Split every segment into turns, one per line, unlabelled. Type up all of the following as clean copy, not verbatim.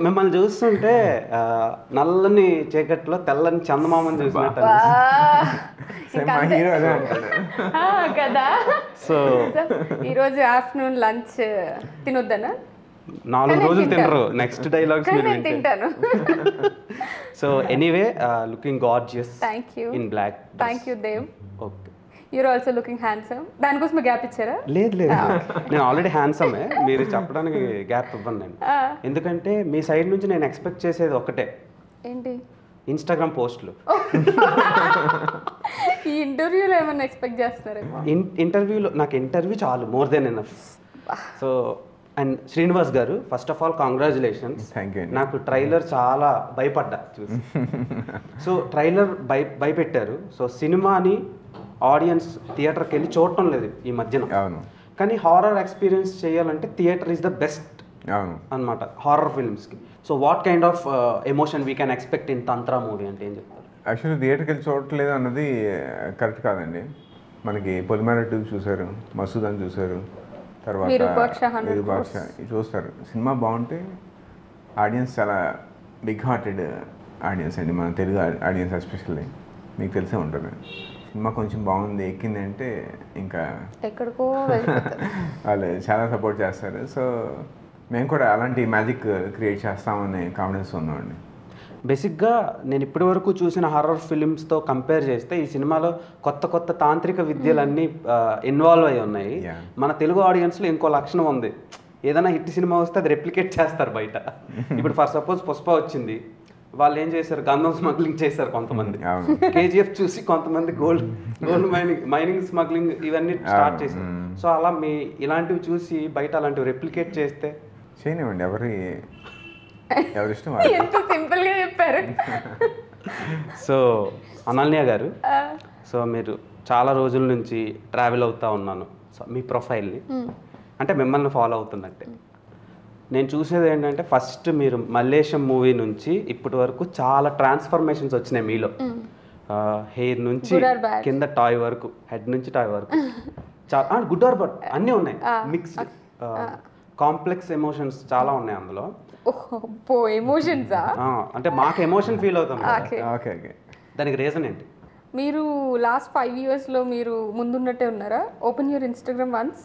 మిమ్మల్ని చూస్తుంటే నల్లని చీకట్లో తెల్లని చందమామని చూసినట్టు
కదా.
సో
ఈరోజు ఆఫ్టర్నూన్ లంచ్ తినొద్దనా?
4 రోజులు తినరు. నెక్స్ట్ డైలాగ్స్ మీరు
తింటాను.
So anyway looking gorgeous
thank
in black.
You Dev.
Okay,
you're also looking handsome. దానికోసం గ్యాప్ ఇచ్చారా?
లేదు నేను ఆల్రెడీ హ్యాండ్సమే. మీరు చెప్పడానికి గ్యాప్ ఇవ్వను నేను. ఎందుకంటే మీ సైడ్ నుంచి నేను ఎక్స్పెక్ట్ చేసేది ఒకటే,
ఏంటి?
ఇన్స్టాగ్రామ్ పోస్టులు.
ఈ ఇంటర్వ్యూలో ఏమన్నా ఎక్స్పెక్ట్ చేస్తున్నారేమో?
ఇంటర్వ్యూలో నాకు ఇంటర్వ్యూ చాలు, more than enough. So and Srinivas garu, first of all congratulations. నాకు ట్రైలర్ చాలా భయపడ్డా చూసి. సో ట్రైలర్ భయపెట్టారు. సో సినిమాని ఆడియన్స్ థియేటర్కి వెళ్ళి చూడటం లేదు ఈ మధ్యన. కానీ హారర్ ఎక్స్పీరియన్స్ చేయాలంటే థియేటర్ ఈజ్ ద బెస్ట్ అనమాట హారర్ ఫిల్మ్స్కి. So what kind of emotion we can expect in Tantra movie అంటే ఏం చెప్తారు?
యాక్చువల్లీ థియేటర్కి వెళ్ళి చూడట్లేదు అన్నది కరెక్ట్ కాదండి. మనకి పొలిమేర 2 చూశారు, మసూద్ అని చూశారు, తర్వాత విరూపాక్ష చూస్తారు. సినిమా బాగుంటే ఆడియన్స్ చాలా బిగ్ హార్టెడ్ ఆడియన్స్ అండి, మన తెలుగు ఆడియన్స్ ఎస్పెషల్లీ. మీకు తెలిసే ఉంటుంది. సినిమా కొంచెం బాగుంది, ఎక్కింది అంటే ఇంకా
ఎక్కడికో
వాళ్ళు చాలా సపోర్ట్ చేస్తారు. సో మేము కూడా అలాంటి మ్యాజిక్ క్రియేట్ చేస్తామని కాన్ఫిడెన్స్ ఉన్నామండి.
బేసిక్గా నేను ఇప్పటి వరకు చూసిన హారర్ ఫిలిమ్స్తో కంపేర్ చేస్తే ఈ సినిమాలో కొత్త తాంత్రిక విద్యలన్నీ ఇన్వాల్వ్ అయి ఉన్నాయి. మన తెలుగు ఆడియన్స్లో ఇంకో లక్షణం ఉంది, ఏదైనా హిట్ సినిమా వస్తే అది రెప్లికేట్ చేస్తారు బయట. ఇప్పుడు ఫర్ సపోజ్ పుష్ప వచ్చింది, వాళ్ళు ఏం చేశారు, గంధం స్మగ్లింగ్ చేశారు కొంతమంది. కేజీఎఫ్ చూసి కొంతమంది గోల్డ్ మైనింగ్ స్మగ్లింగ్ ఇవన్నీ స్టార్ట్ చేశారు. సో అలా మీ ఇలాంటివి చూసి బయట అలాంటివి రెప్లికేట్ చేస్తే
చేయనివ్వండి, ఎవరి ఇష్టం.
ఎంత సింపుల్ గా చెప్పారు.
సో అనన్య గారు, సో మీరు చాలా రోజుల నుంచి ట్రావెల్ అవుతా ఉన్నాను. సో మీ ప్రొఫైల్ని అంటే మిమ్మల్ని ఫాలో అవుతున్నట్టే నేను చూసేది ఏంటంటే, ఫస్ట్ మీరు మల్లేశం మూవీ నుంచి ఇప్పటి వరకు చాలా ట్రాన్స్ఫర్మేషన్స్ వచ్చినాయి మీలో. హెయిర్ నుంచి కింద టాయ్ వరకు, హెడ్ నుంచి టాయ్ వరకు చాలా గుడ్ ఆర్ బట్ అన్నీ ఉన్నాయి. మిక్స్డ్ కాంప్లెక్స్ ఎమోషన్స్ చాలా ఉన్నాయి అందులో.
ఎమోషన్సా?
అంటే మాకు ఎమోషన్ ఫీల్ అవుతాం. దానికి రీజన్ ఏంటి?
మీరు లాస్ట్ 5 yearsలో మీరు ముందున్నట్టే ఉన్నారా? Open your Instagram once,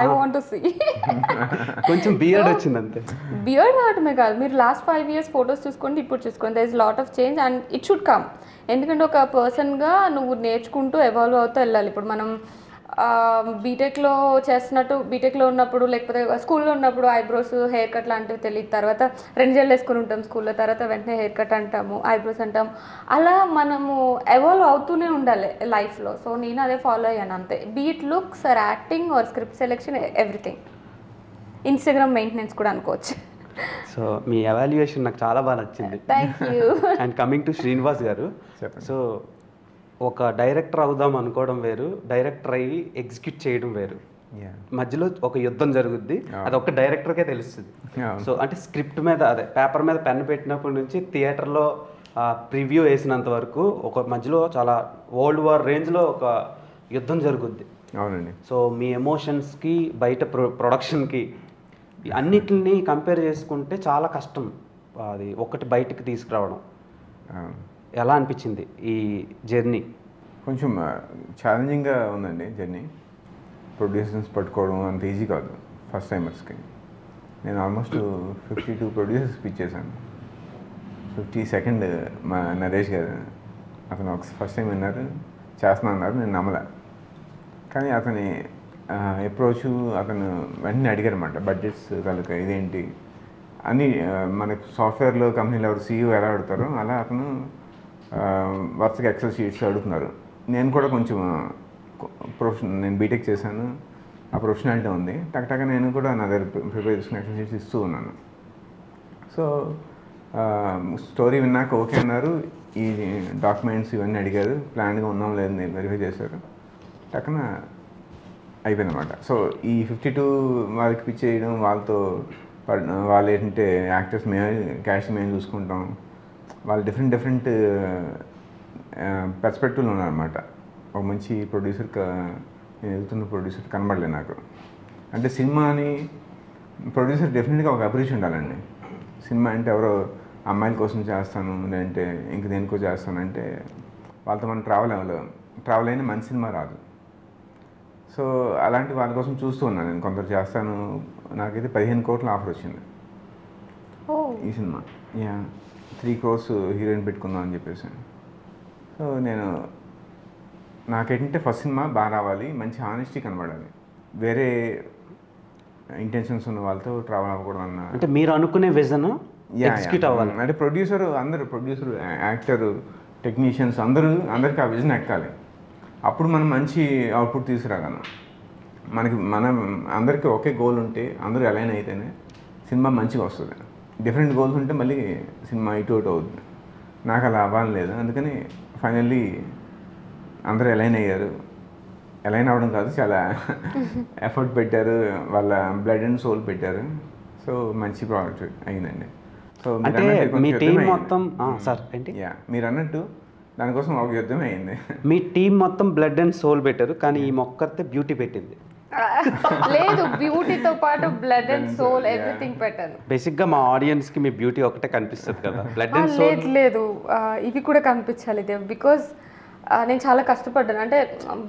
I want to see.
కొంచెం బియర్డ్ వచ్చింది అంతే.
బియర్డ్ అవటమే కాదు, మీరు లాస్ట్ 5 years ఫొటోస్ చూసుకోండి, ఇప్పుడు చూసుకోండి, there is lot of change and it should come. ఎందుకంటే ఒక పర్సన్గా నువ్వు నేర్చుకుంటూ ఎవాల్వ్ అవుతూ వెళ్ళాలి. ఇప్పుడు మనం బీటెక్లో చేస్తున్నట్టు, బీటెక్లో ఉన్నప్పుడు లేకపోతే స్కూల్లో ఉన్నప్పుడు ఐబ్రోస్ హెయిర్ కట్ లాంటివి తెలియదు, తర్వాత 2 జడలు వేసుకుని ఉంటాం స్కూల్లో, తర్వాత వెంటనే హెయిర్ కట్ అంటాము, ఐబ్రోస్ అంటాము. అలా మనము ఎవాల్వ్ అవుతూనే ఉండాలి లైఫ్లో. సో నేను అదే ఫాలో అయ్యాను అంతే. Be it looks or acting or script selection, everything. Instagram maintenance కూడా అనుకోవచ్చు.
సో మీ ఎవాల్యుయేషన్ నాకు చాలా బాగా నచ్చింది.
Thank you.
And coming to Srinivas garu, so ఒక డైరెక్టర్ అవుదాం అనుకోవడం వేరు, డైరెక్టర్ అయ్యి ఎగ్జిక్యూట్ చేయడం వేరు. మధ్యలో ఒక యుద్ధం జరుగుద్ది, అది ఒక డైరెక్టర్కే తెలుస్తుంది. సో అంటే స్క్రిప్ట్ మీద, అదే పేపర్ మీద పెన్ పెట్టినప్పటి నుంచి థియేటర్లో ప్రివ్యూ వేసినంత వరకు ఒక మధ్యలో చాలా వరల్డ్ వార్ రేంజ్లో ఒక యుద్ధం జరుగుద్ది.
అవునండి.
సో మీ ఎమోషన్స్కి బయట ప్రొడక్షన్కి అన్నిటిని కంపేర్ చేసుకుంటే చాలా కష్టం అది ఒకటి బయటకు తీసుకురావడం. ఎలా అనిపించింది ఈ జర్నీ?
కొంచెం ఛాలెంజింగ్గా ఉందండి జర్నీ. ప్రొడ్యూసర్స్ పట్టుకోవడం అంత ఈజీ కాదు ఫస్ట్ టైమర్స్కి. నేను ఆల్మోస్ట్ 52 ప్రొడ్యూసర్స్ పిచ్ చేశాను. 52nd మా నరేష్ గారు, అతను ఒక ఫస్ట్ టైం విన్నారు, చేస్తున్నా అన్నారు, నేను నమ్మలే. కానీ అతని అప్రోచ్, అతను వెంటనే అడిగారు అన్నమాట, బడ్జెట్స్ కనుక ఇదేంటి అని. మనకు సాఫ్ట్వేర్లో కంపెనీలో ఎవరు CEO ఎలా అడుగుతారో అలా అతను వరుసగా ఎక్సెల్ షీట్స్ అడుగుతున్నారు. నేను కూడా కొంచెం నేను బీటెక్ చేశాను, ఆ ప్రొఫెషనాలిటీ ఉంది, టక్టగా నేను కూడా నా దగ్గర ప్రిపేర్ చేసుకుని ఎక్సెల్ షీట్స్ ఇస్తూ ఉన్నాను. సో స్టోరీ విన్నాక ఓకే అన్నారు, ఈ డాక్యుమెంట్స్ ఇవన్నీ అడిగారు, ప్లాన్గా ఉన్నాం లేదని వెరిఫై చేశారు, టక్కున అయిపోయిందన్నమాట. సో ఈ 52 వాళ్ళకి పిచ్ చేయడం, వాళ్ళతో వాళ్ళు ఏంటంటే యాక్టర్స్ మేమే, క్యాష్ మేము చూసుకుంటాం, వాళ్ళు డిఫరెంట్ పర్స్పెక్టివ్లో ఉన్నారన్నమాట. ఒక మంచి ప్రొడ్యూసర్, నేను వెళ్తున్న ప్రొడ్యూసర్ కనబడలేదు నాకు. అంటే సినిమాని ప్రొడ్యూసర్ డెఫినెట్గా ఒక అభిరుచి ఉండాలండి. సినిమా అంటే ఎవరో అమ్మాయిల కోసం చేస్తాను లేదంటే ఇంక దేనికో చేస్తానంటే వాళ్ళతో మనం ట్రావెల్ అయినా మంచి సినిమా రాదు. సో అలాంటి వాళ్ళ కోసం చూస్తూ ఉన్నాను నేను. కొందరు చేస్తాను, నాకైతే 15 కోట్ల ఆఫర్ వచ్చింది ఈ సినిమా. 3 crores హీరోయిన్ పెట్టుకుందాం అని చెప్పేసి. సో నాకేంటంటే ఫస్ట్ సినిమా బాగా రావాలి, మంచి హానెస్టీ కనబడాలి, వేరే ఇంటెన్షన్స్ ఉన్న వాళ్ళతో ట్రావెల్ అవ్వకూడదు అన్న.
అంటే మీరు అనుకునే విజన్ ఎగ్జిక్యూట్ అవ్వాలి.
అంటే ప్రొడ్యూసర్, యాక్టర్, టెక్నీషియన్స్ అందరికీ ఆ విజన్ ఎక్కాలి. అప్పుడు మనం మంచి అవుట్పుట్ తీసుకురాగలం. అందరికీ ఒకే గోల్ ఉంటే, అందరూ అలైన్ అయితేనే సినిమా మంచిగా వస్తుంది. డిఫరెంట్ గోల్స్ ఉంటే మళ్ళీ సినిమా ఇటు అవుతుంది. నాకు అలా అవ్వాలి లేదు. అందుకని ఫైనల్లీ అందరూ అలైన్ అయ్యారు. అలైన్ అవ్వడం కాదు, చాలా ఎఫర్ట్ పెట్టారు, వాళ్ళ బ్లడ్ అండ్ సోల్ పెట్టారు. సో మంచి ప్రోడక్ట్ అయిందండి. సో
అంటే మీ టీం మొత్తం సార్ ఏంటి
మీరు అన్నట్టు దానికోసం ఒక యుద్ధం అయింది.
మీ టీం మొత్తం బ్లడ్ అండ్ సోల్ పెట్టారు, కానీ ఈ మొక్కతే బ్యూటీ పెట్టింది.
లేదు, బ్యూటీతో పాటు బ్లడ్ అండ్ సోల్ ఎవ్రీథింగ్ పెట్టాను.
బేసిక్గా మా ఆడియన్స్కి మీ బ్యూటీ ఒకటే కనిపిస్తుంది కదా, బ్లడ్ అండ్ సోల్.
లేదు, ఇవి కూడా కనిపించాలి దేవ్. బికాజ్ నేను చాలా కష్టపడ్డాను. అంటే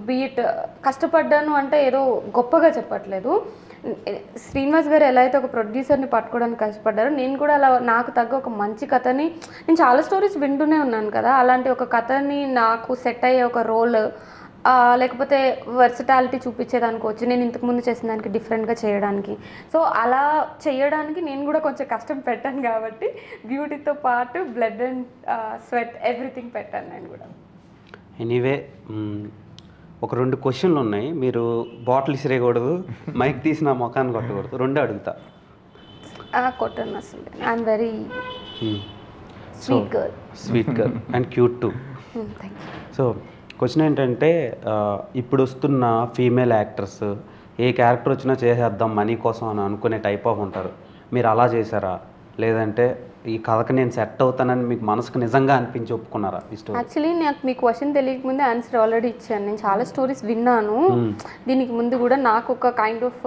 బీట్ కష్టపడ్డాను అంటే ఏదో గొప్పగా చెప్పట్లేదు. శ్రీనివాస్ గారు ఎలా అయితే ఒక ప్రొడ్యూసర్ని పట్టుకోవడానికి కష్టపడ్డారో, నేను కూడా అలా నాకు తగ్గ ఒక మంచి కథని, నేను చాలా స్టోరీస్ వింటూనే ఉన్నాను కదా, అలాంటి ఒక కథని నాకు సెట్ అయ్యే ఒక రోల్, లేకపోతే వర్సటాలిటీ చూపించేదానికి వచ్చి నేను ఇంతకుముందు చేసిన దానికి డిఫరెంట్గా చేయడానికి. సో అలా చేయడానికి నేను కూడా కొంచెం కష్టం పెట్టాను కాబట్టి బ్యూటీతో పాటు బ్లడ్ అండ్ స్వెట్ ఎవ్రీథింగ్ పెట్టాను నేను కూడా.
ఎనీవే ఒక 2 క్వశ్చన్లు ఉన్నాయి. మీరు బాటిల్ ఇసిరేయకూడదు, మైక్ తీసి నా ముఖాన్ని కొట్టకూడదు, 2 అడుగుతా.
కొట్టను అసలు. I'm very sweet girl
and cute to.
Thank you.
So question ఏంటంటే, ఇప్పుడు వస్తున్న ఫీమేల్ యాక్టర్స్ ఏ క్యారెక్టర్ వచ్చినా చేసేద్దాం మనీ కోసం అని అనుకునే టైప్ ఆఫ్ ఉంటారు. మీరు అలా చేశారా, లేదంటే ఈ కథకి నేను సెట్ అవుతానని మీకు మనసుకు నిజంగా అనిపించి ఒప్పుకున్నారా ఈ స్టోరీ?
యాక్చువల్లీ నాకు మీ క్వశ్చన్ తెలియకముందే ఆన్సర్ ఆల్రెడీ ఇచ్చాను. నేను చాలా స్టోరీస్ విన్నాను దీనికి ముందు కూడా. నాకు ఒక కైండ్ ఆఫ్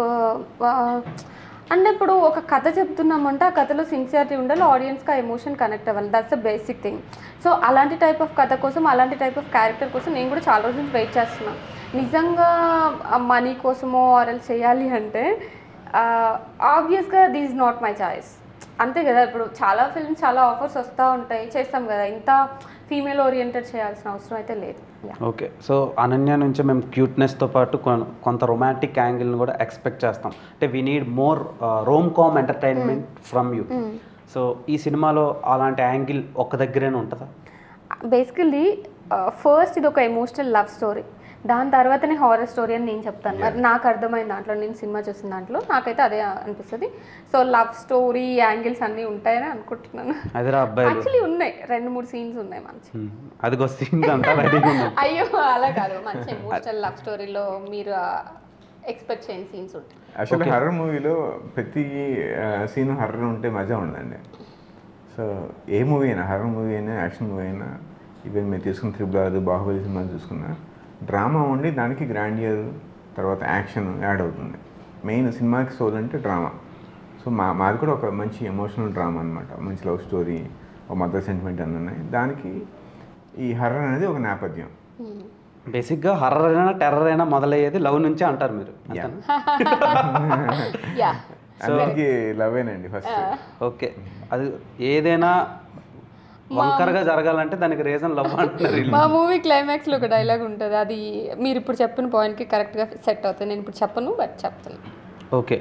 అంటే ఇప్పుడు ఒక కథ చెప్తున్నామంటే ఆ కథలో సిన్సియారిటీ ఉండాలి, ఆడియన్స్కి ఆ ఎమోషన్ కనెక్ట్ అవ్వాలి. That's the basic thing. So అలాంటి టైప్ ఆఫ్ కథ కోసం, అలాంటి టైప్ ఆఫ్ క్యారెక్టర్ కోసం నేను కూడా చాలా రోజుల నుంచి వెయిట్ చేస్తున్నాను. నిజంగా మనీ కోసమో ఆర్ఎల్ చేయాలి అంటే ఆబ్వియస్గా this is not my choice. అంతే కదా, ఇప్పుడు చాలా ఫిల్మ్స్, చాలా ఆఫర్స్ వస్తూ ఉంటాయి, చేస్తాం కదా. ఇంత ఫీమేల్ ఓరియంటెడ్ చేయాల్సిన అవసరం అయితే లేదు.
ఓకే. సో అనన్య నుంచి మేము క్యూట్నెస్తో పాటు కొంత రొమాంటిక్ యాంగిల్ని కూడా ఎక్స్పెక్ట్ చేస్తాం. అంటే we need more rom com entertainment from you. So ఈ సినిమాలో అలాంటి యాంగిల్ ఒక్క దగ్గరేనే ఉంటుందా?
బేసికల్లీ ఫస్ట్ ఇది ఒక ఎమోషనల్ లవ్ స్టోరీ, దాని తర్వాతనే హారర్ స్టోరీ అని నేను చెప్తాను. మరి నాకు అర్థమైన దాంట్లో, నేను సినిమా చూసిన దాంట్లో నాకైతే అదే అనిపిస్తుంది. సో లవ్ స్టోరీ యాంగిల్స్ అన్నీ ఉంటాయని అనుకుంటున్నాను. యాక్చువల్లీ ఉన్నాయి, 2-3 సీన్స్ ఉన్నాయి మంచి.
అదిగో సీన్ అంతా రెడీగా ఉంది.
అయ్యో అలా కాదు, మంచి ఎమోషనల్ లవ్ స్టోరీలో మీరు ఎక్స్పెక్ట్ చేయని సీన్స్ ఉంటాయి.
యాక్చువల్లీ హర్రర్ మూవీలో ప్రతి సీన్ హర్రర్ ఉంటే మజా ఉండదండి. సో ఏ మూవీ అయినా, హర్రర్ మూవీ అయినా, యాక్షన్ మూవీ అయినా, ఈవెన్ మీరు తీసుకున్న 3 బాహుబలి సినిమాలు చూసుకున్నా, డ్రామా ఉండి దానికి గ్రాండియర్ తర్వాత యాక్షన్ యాడ్ అవుతుంది. మెయిన్ సినిమాకి సోల్ అంటే డ్రామా. సో మాది కూడా ఒక మంచి ఎమోషనల్ డ్రామా అనమాట. మంచి లవ్ స్టోరీ, ఒక మదర్ సెంటిమెంట్ అన్నీ ఉన్నాయి. దానికి ఈ హర్రర్ అనేది ఒక నేపథ్యం.
బేసిక్గా హర్రర్ అయినా టెర్రర్ అయినా మొదలయ్యేది లవ్ నుంచే అంటారు మీరు.
అందరికీ లవేనండి ఫస్ట్.
ఓకే, అది ఏదైనా వంకరగా జరగాలంటే దానికి రీజన్ లవ్ అంటారు.
మా మూవీ క్లైమాక్స్లో ఒక డైలాగ్ ఉంటుంది, అది మీరు ఇప్పుడు చెప్పిన పాయింట్కి కరెక్ట్గా సెట్ అవుతుంది. నేను ఇప్పుడు చెప్పను, బట్ చెప్తాను.
ఓకే.